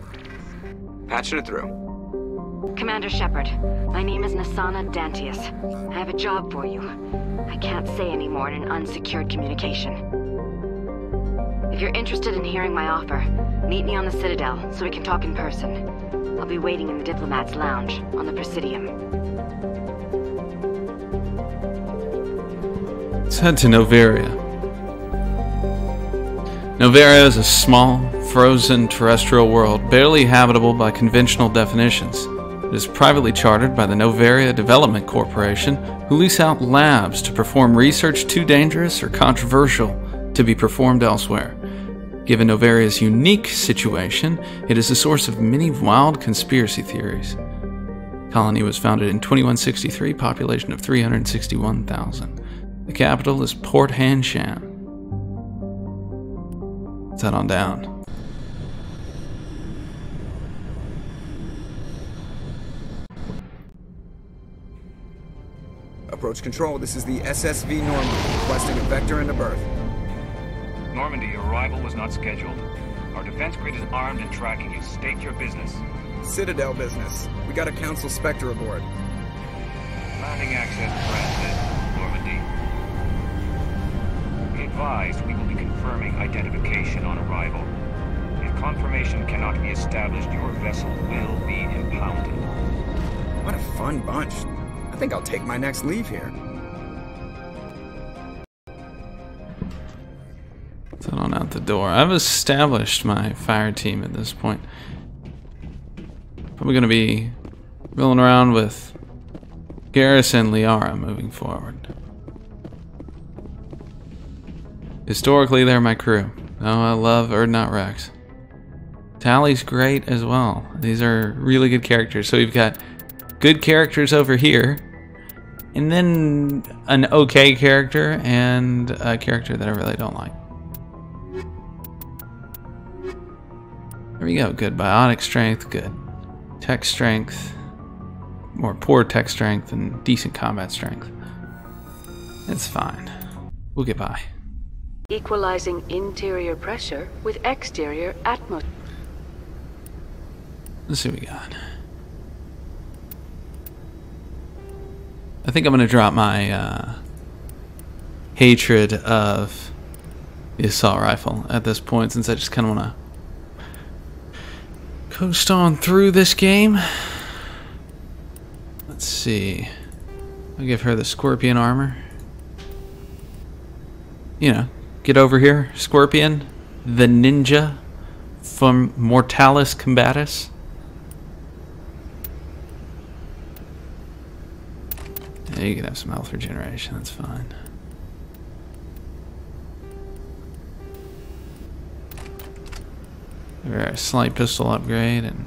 Patching it through. Commander Shepard, my name is Nasana Dantius. I have a job for you. I can't say any more in an unsecured communication. If you're interested in hearing my offer, meet me on the Citadel so we can talk in person. I'll be waiting in the Diplomat's Lounge on the Presidium. Let's head to Noveria. Noveria is a small, frozen terrestrial world, barely habitable by conventional definitions. It is privately chartered by the Noveria Development Corporation, who lease out labs to perform research too dangerous or controversial to be performed elsewhere. Given Noveria's unique situation, it is the source of many wild conspiracy theories. The colony was founded in 2163, population of 361,000. The capital is Port Hanshan. Let's head on down. Approach control, this is the SSV Normandy, requesting a vector into berth. Normandy, your arrival was not scheduled. Our defense grid is armed and tracking you. State your business. Citadel business. We got a Council Spectre aboard. Landing access granted, Normandy. Be advised, we will be confirming identification on arrival. If confirmation cannot be established, your vessel will be impounded. What a fun bunch. I think I'll take my next leave here. Let's head on out the door. I've established my fire team at this point. Probably going to be rolling around with Garrus and Liara moving forward. Historically, they're my crew. Oh, I love Urdnot Rex. Tally's great as well. These are really good characters. So we've got good characters over here, and then an okay character, and a character that I really don't like. There we go. Good biotic strength, good tech strength, more poor tech strength, and decent combat strength. It's fine. We'll get by. Equalizing interior pressure with exterior atmosphere. Let's see what we got. I think I'm going to drop my hatred of the assault rifle at this point, since I just kind of want to coast on through this game. Let's see. I'll give her the Scorpion armor. You know, get over here, Scorpion, the ninja from Mortalis Combatus. Yeah, you can have some health regeneration, that's fine. A slight pistol upgrade, and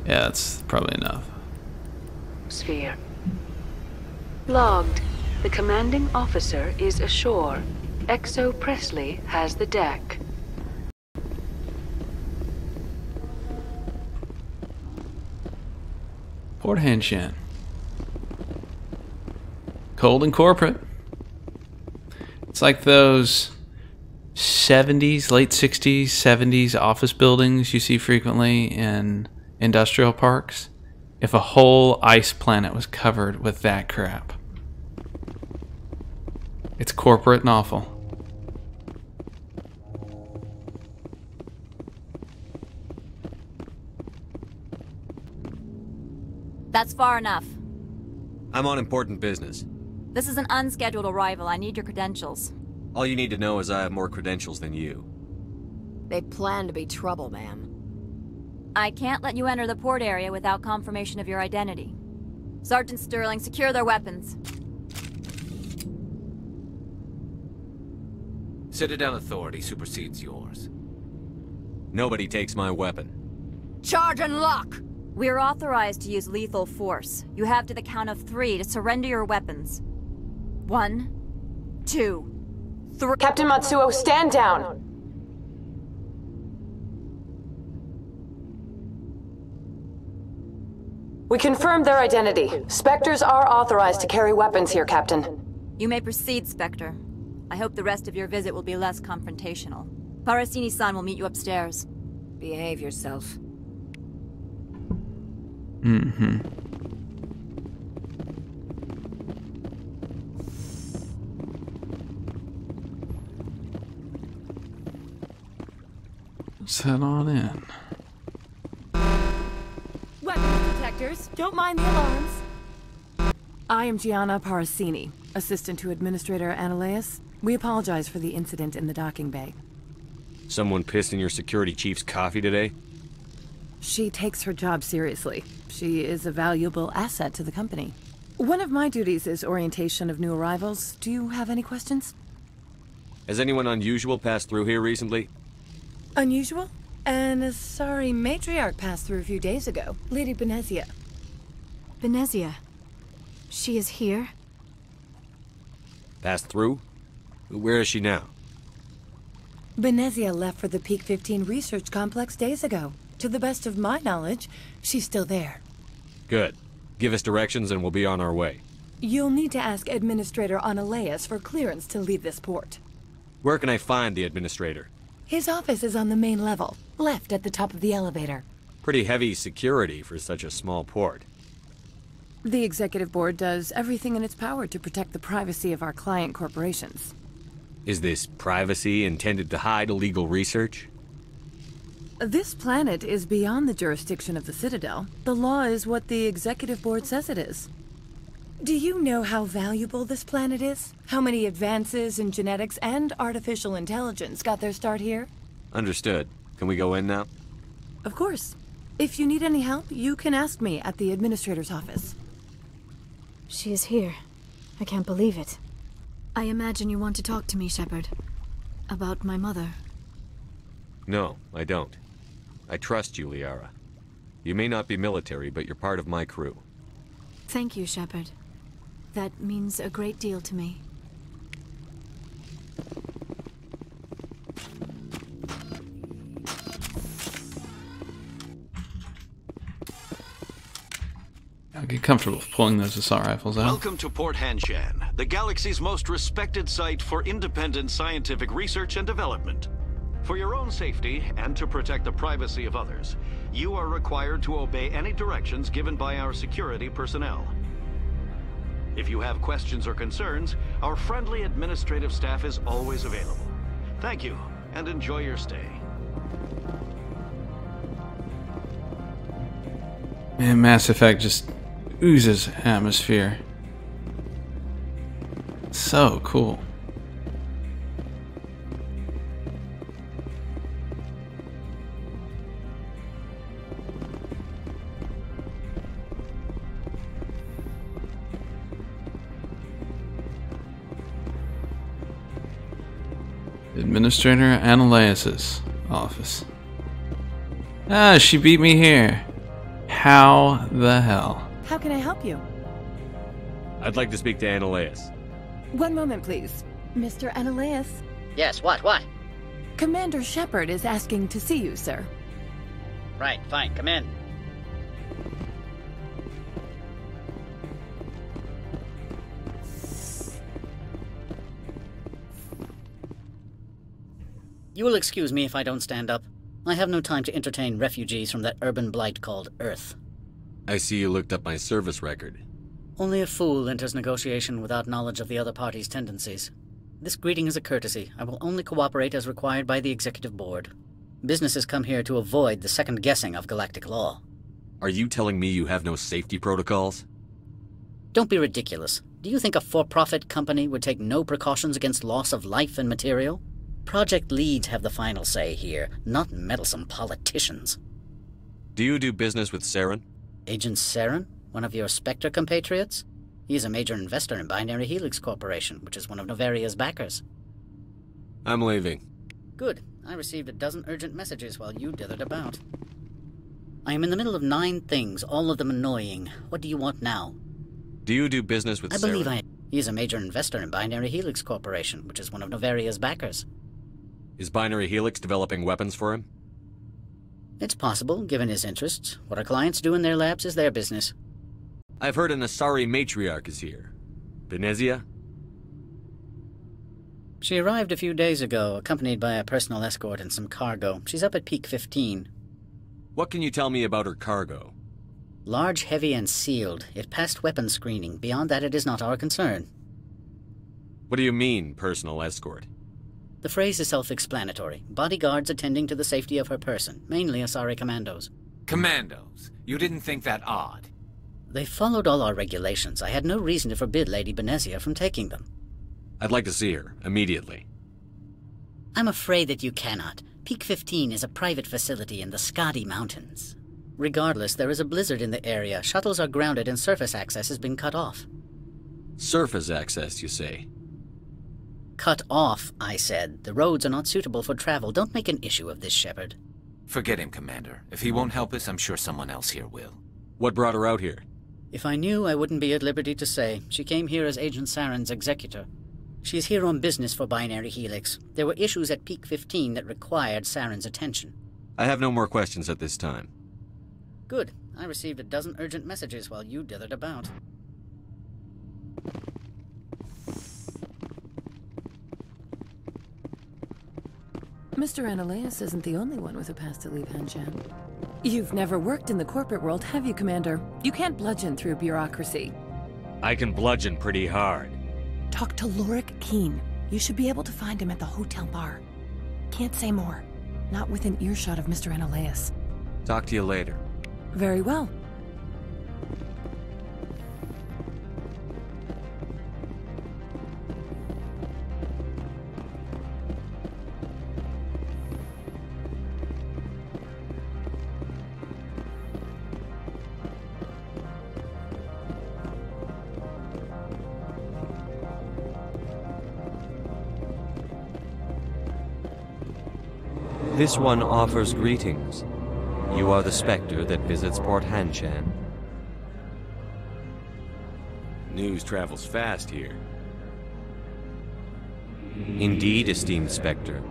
yeah, that's probably enough. Sphere. Logged. The commanding officer is ashore. Exo Presley has the deck. Port Hanshan. Cold and corporate. It's like those 70s, late 60s, 70s office buildings you see frequently in industrial parks. If a whole ice planet was covered with that crap. It's corporate and awful. That's far enough. I'm on important business. This is an unscheduled arrival. I need your credentials. All you need to know is I have more credentials than you. They plan to be trouble, ma'am. I can't let you enter the port area without confirmation of your identity. Sergeant Sterling, secure their weapons. Citadel authority supersedes yours. Nobody takes my weapon. Charge and lock! We're authorized to use lethal force. You have to the count of 3 to surrender your weapons. 1, 2, 3. Captain Matsuo, stand down! We confirmed their identity. Spectres are authorized to carry weapons here, Captain. You may proceed, Spectre. I hope the rest of your visit will be less confrontational. Parasini-san will meet you upstairs. Behave yourself. Mm-hmm. Let's head on in. Weapons detectors, don't mind the alarms. I am Gianna Parasini, assistant to Administrator Ananias. We apologize for the incident in the docking bay. Someone pissed in your security chief's coffee today? She takes her job seriously. She is a valuable asset to the company. One of my duties is orientation of new arrivals. Do you have any questions? Has anyone unusual passed through here recently? Unusual? And a sorry matriarch passed through a few days ago. Lady Benezia. Benezia? She is here? Passed through? Where is she now? Benezia left for the Peak 15 research complex days ago. To the best of my knowledge, she's still there. Good. Give us directions and we'll be on our way. You'll need to ask Administrator Ananias for clearance to leave this port. Where can I find the administrator? His office is on the main level, left at the top of the elevator. Pretty heavy security for such a small port. The Executive Board does everything in its power to protect the privacy of our client corporations. Is this privacy intended to hide illegal research? This planet is beyond the jurisdiction of the Citadel. The law is what the Executive Board says it is. Do you know how valuable this planet is? How many advances in genetics and artificial intelligence got their start here? Understood. Can we go in now? Of course. If you need any help, you can ask me at the Administrator's office. She is here. I can't believe it. I imagine you want to talk to me, Shepard. About my mother. No, I don't. I trust you, Liara. You may not be military, but you're part of my crew. Thank you, Shepard. That means a great deal to me. I'll get comfortable pulling those assault rifles out. Welcome to Port Hanshan, the galaxy's most respected site for independent scientific research and development. For your own safety, and to protect the privacy of others, you are required to obey any directions given by our security personnel. If you have questions or concerns, our friendly administrative staff is always available. Thank you, and enjoy your stay. Man, Mass Effect just oozes atmosphere. So cool. Administrator Ananias' office. Ah, she beat me here. How the hell? How can I help you? I'd like to speak to Ananias. One moment, please. Mr. Ananias? Yes, what? Commander Shepard is asking to see you, sir. Right, fine, come in. You will excuse me if I don't stand up. I have no time to entertain refugees from that urban blight called Earth. I see you looked up my service record. Only a fool enters negotiation without knowledge of the other party's tendencies. This greeting is a courtesy. I will only cooperate as required by the Executive Board. Businesses come here to avoid the second guessing of galactic law. Are you telling me you have no safety protocols? Don't be ridiculous. Do you think a for-profit company would take no precautions against loss of life and material? Project leads have the final say here, not meddlesome politicians. Do you do business with Saren? Agent Saren? One of your Spectre compatriots? He is a major investor in Binary Helix Corporation, which is one of Novaria's backers. I'm leaving. Good. I received a dozen urgent messages while you dithered about. I am in the middle of 9 things, all of them annoying. What do you want now? Do you do business with Saren? I believe he is a major investor in Binary Helix Corporation, which is one of Novaria's backers. Is Binary Helix developing weapons for him? It's possible, given his interests. What our clients do in their labs is their business. I've heard an Asari matriarch is here. Benezia? She arrived a few days ago, accompanied by a personal escort and some cargo. She's up at Peak 15. What can you tell me about her cargo? Large, heavy, and sealed. It passed weapons screening. Beyond that, it is not our concern. What do you mean, personal escort? The phrase is self-explanatory. Bodyguards attending to the safety of her person, mainly Asari commandos. Commandos? You didn't think that odd? They followed all our regulations. I had no reason to forbid Lady Benezia from taking them. I'd like to see her, immediately. I'm afraid that you cannot. Peak 15 is a private facility in the Skadi Mountains. Regardless, there is a blizzard in the area. Shuttles are grounded and surface access has been cut off. Surface access, you say? Cut off, I said. The roads are not suitable for travel. Don't make an issue of this, Shepard. Forget him, Commander. If he won't help us, I'm sure someone else here will. What brought her out here? If I knew, I wouldn't be at liberty to say. She came here as Agent Saren's executor. She's here on business for Binary Helix. There were issues at Peak 15 that required Saren's attention. I have no more questions at this time. Good. I received a dozen urgent messages while you dithered about. Mr. Ananias isn't the only one with a past to leave Hanshan. You've never worked in the corporate world, have you, Commander? You can't bludgeon through bureaucracy. I can bludgeon pretty hard. Talk to Lorik Keen. You should be able to find him at the hotel bar. Can't say more. Not within earshot of Mr. Ananias. Talk to you later. Very well. This one offers greetings. You are the Spectre that visits Port Hanshan. News travels fast here. Indeed, esteemed Spectre.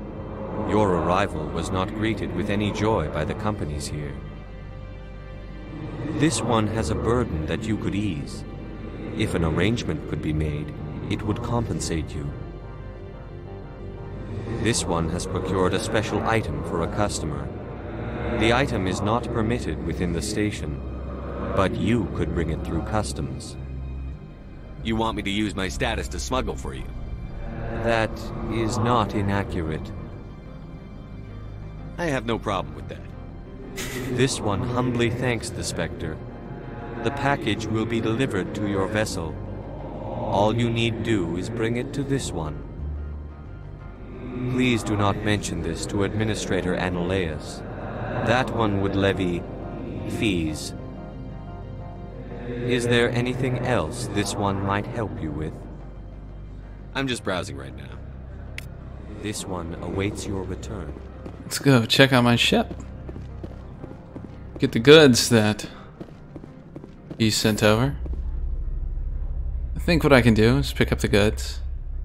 Your arrival was not greeted with any joy by the companies here. This one has a burden that you could ease. If an arrangement could be made, it would compensate you. This one has procured a special item for a customer. The item is not permitted within the station, but you could bring it through customs. You want me to use my status to smuggle for you? That is not inaccurate. I have no problem with that. This one humbly thanks the Spectre. The package will be delivered to your vessel. All you need do is bring it to this one. Please do not mention this to Administrator Ananias. That one would levy fees. Is there anything else this one might help you with? I'm just browsing right now. This one awaits your return. Let's go check out my ship. Get the goods that he sent over. I think what I can do is pick up the goods,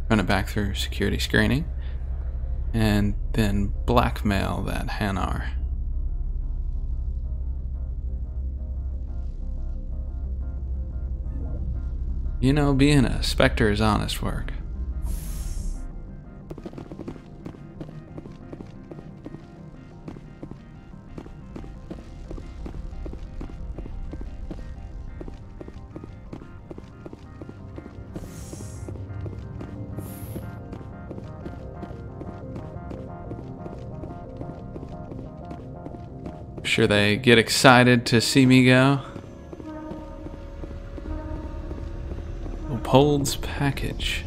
run it back through security screening, and then blackmail that Hanar. You know, being a Spectre is honest work. Sure they get excited to see me go. Uphold's package.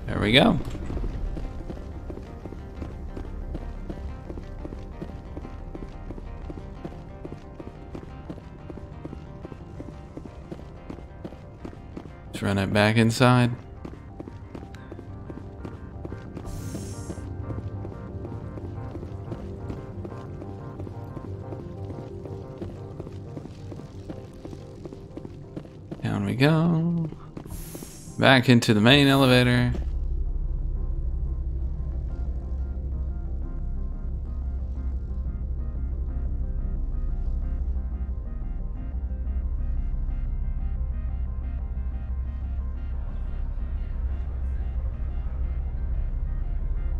There we go. Let's run it back inside. Down we go. Back into the main elevator.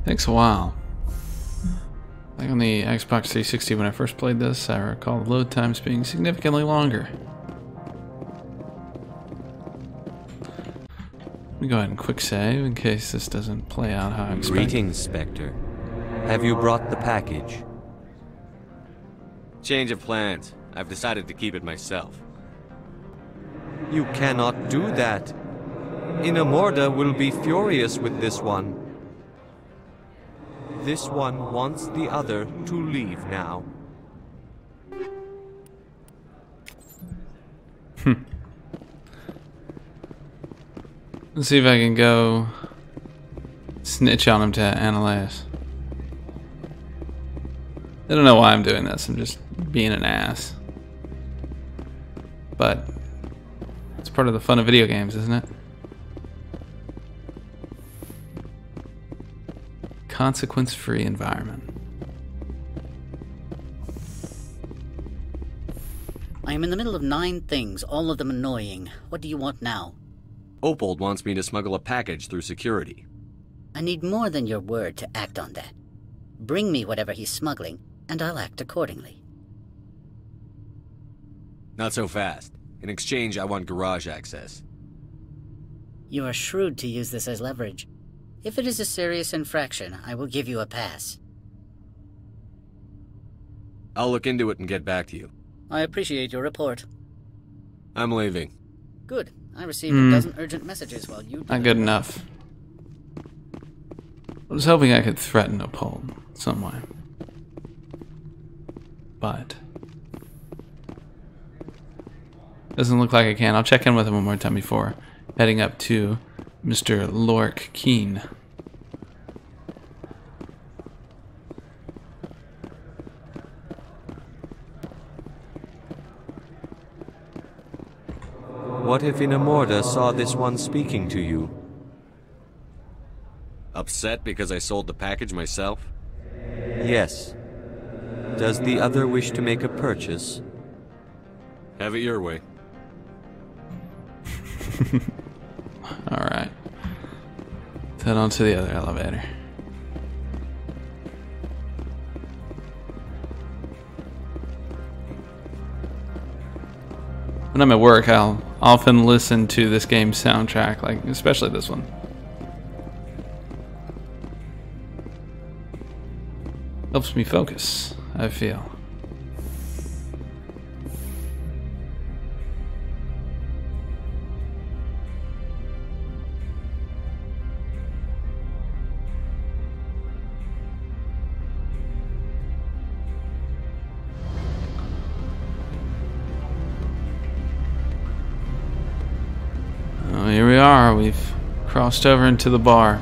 Takes a while. I Like on the Xbox 360 when I first played this, I recall the load times being significantly longer. Let me go ahead and quick save in case this doesn't play out how I expect. Greetings, Spectre. Have you brought the package? Change of plans. I've decided to keep it myself. You cannot do that. Inamorda will be furious with this one. This one wants the other to leave now. Let's see if I can go snitch on him to Annalise. I don't know why I'm doing this. I'm just being an ass. But it's part of the fun of video games, isn't it? Consequence-free environment. I am in the middle of 9 things, all of them annoying. What do you want now? Opold wants me to smuggle a package through security. I need more than your word to act on that. Bring me whatever he's smuggling, and I'll act accordingly. Not so fast. In exchange, I want garage access. You are shrewd to use this as leverage. If it is a serious infraction, I will give you a pass. I'll look into it and get back to you. I appreciate your report. I'm leaving. Good. I received a dozen urgent messages while you... Not good enough. I was hoping I could threaten Opold some way. But doesn't look like I can. I'll check in with him one more time before heading up to Mr. Lork Keen. What if Inamorda saw this one speaking to you? Upset because I sold the package myself? Yes. Does the other wish to make a purchase? Have it your way. Alright. Let's head on to the other elevator. When I'm at work, I'll often listen to this game's soundtrack, like especially this one. Helps me focus, I feel. Oh, here we are. We've crossed over into the bar.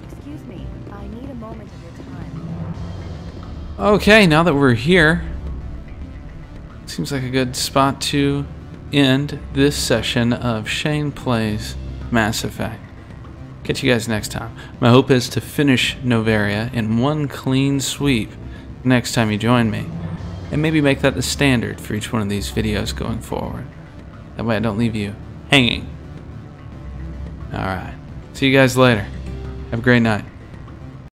Excuse me, I need a moment of your time. Okay, now that we're here, seems like a good spot to end this session of Shane Plays Mass Effect. Catch you guys next time. My hope is to finish Novaria in one clean sweep next time you join me, and maybe make that the standard for each one of these videos going forward. That way I don't leave you hanging. Alright, see you guys later. Have a great night.